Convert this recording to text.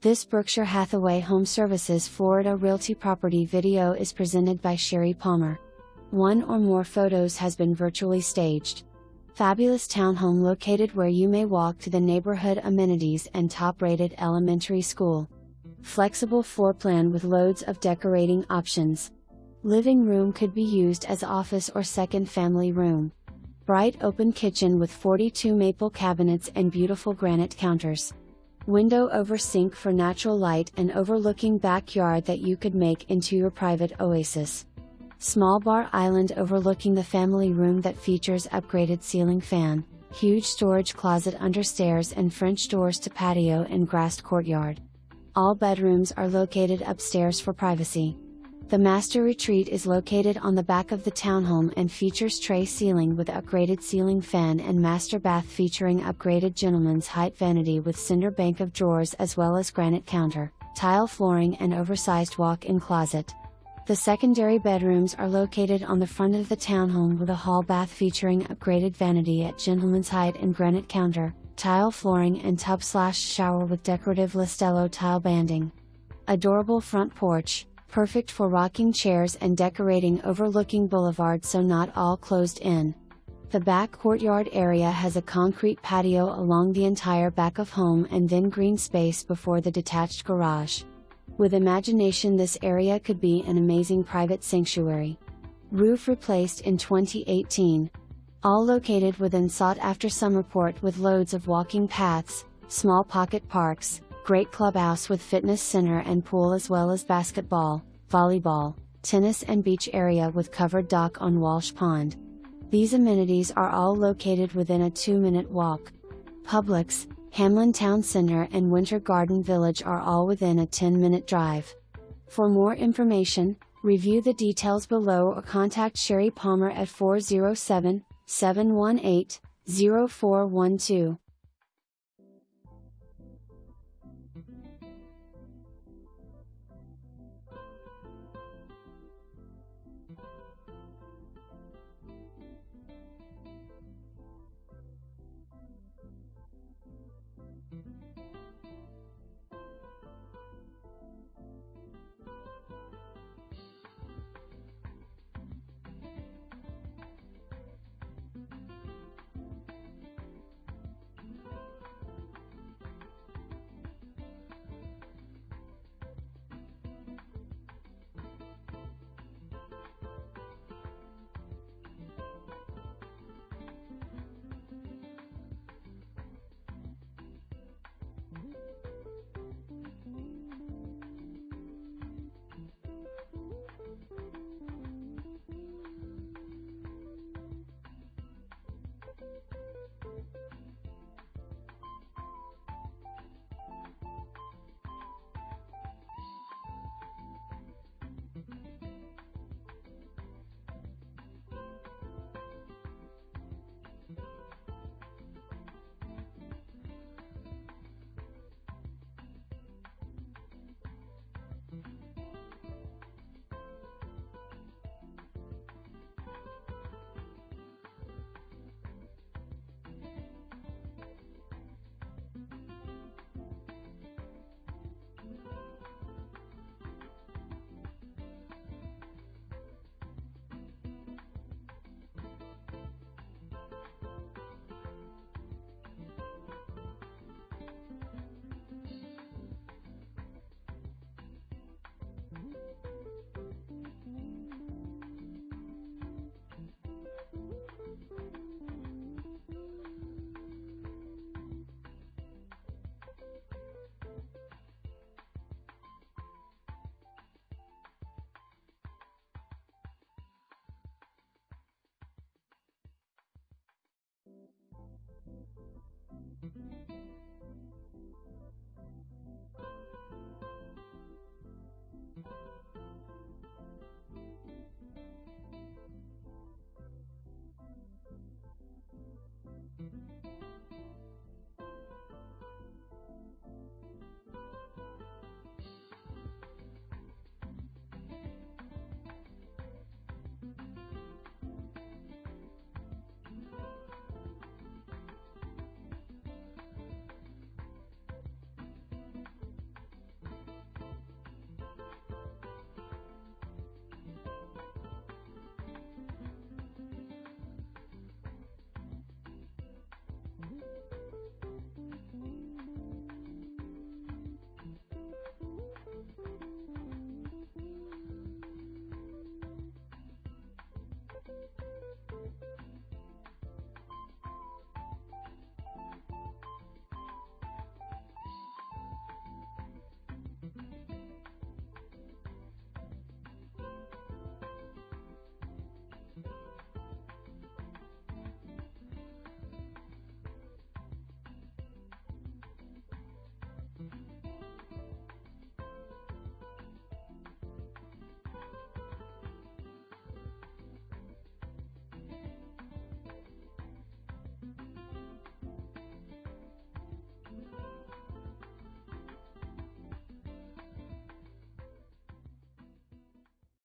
This Berkshire Hathaway HomeServices Florida Realty property video is presented by Sherry Palmer. One or more photos has been virtually staged. Fabulous townhome located where you may walk to the neighborhood amenities and top-rated elementary school. Flexible floor plan with loads of decorating options. Living room could be used as office or second family room. Bright open kitchen with 42 maple cabinets and beautiful granite counters. Window over sink for natural light and overlooking backyard that you could make into your private oasis. Small bar island overlooking the family room that features upgraded ceiling fan, huge storage closet under stairs and French doors to patio and grassed courtyard. All bedrooms are located upstairs for privacy. The master retreat is located on the back of the townhome and features tray ceiling with upgraded ceiling fan and master bath featuring upgraded gentleman's height vanity with cinder bank of drawers as well as granite counter, tile flooring and oversized walk-in closet. The secondary bedrooms are located on the front of the townhome with a hall bath featuring upgraded vanity at gentleman's height and granite counter, tile flooring and tub/shower with decorative listello tile banding. Adorable front porch, perfect for rocking chairs and decorating overlooking boulevard so not all closed in. The back courtyard area has a concrete patio along the entire back of home and then green space before the detached garage. With imagination, this area could be an amazing private sanctuary. Roof replaced in 2018. All located within sought-after Summerport with loads of walking paths, small pocket parks, great clubhouse with fitness center and pool as well as basketball, volleyball, tennis and beach area with covered dock on Walsh Pond. These amenities are all located within a 2-minute walk. Publix, Hamlin Town Center and Winter Garden Village are all within a 10-minute drive. For more information, review the details below or contact Sherry Palmer at 407-718-0412.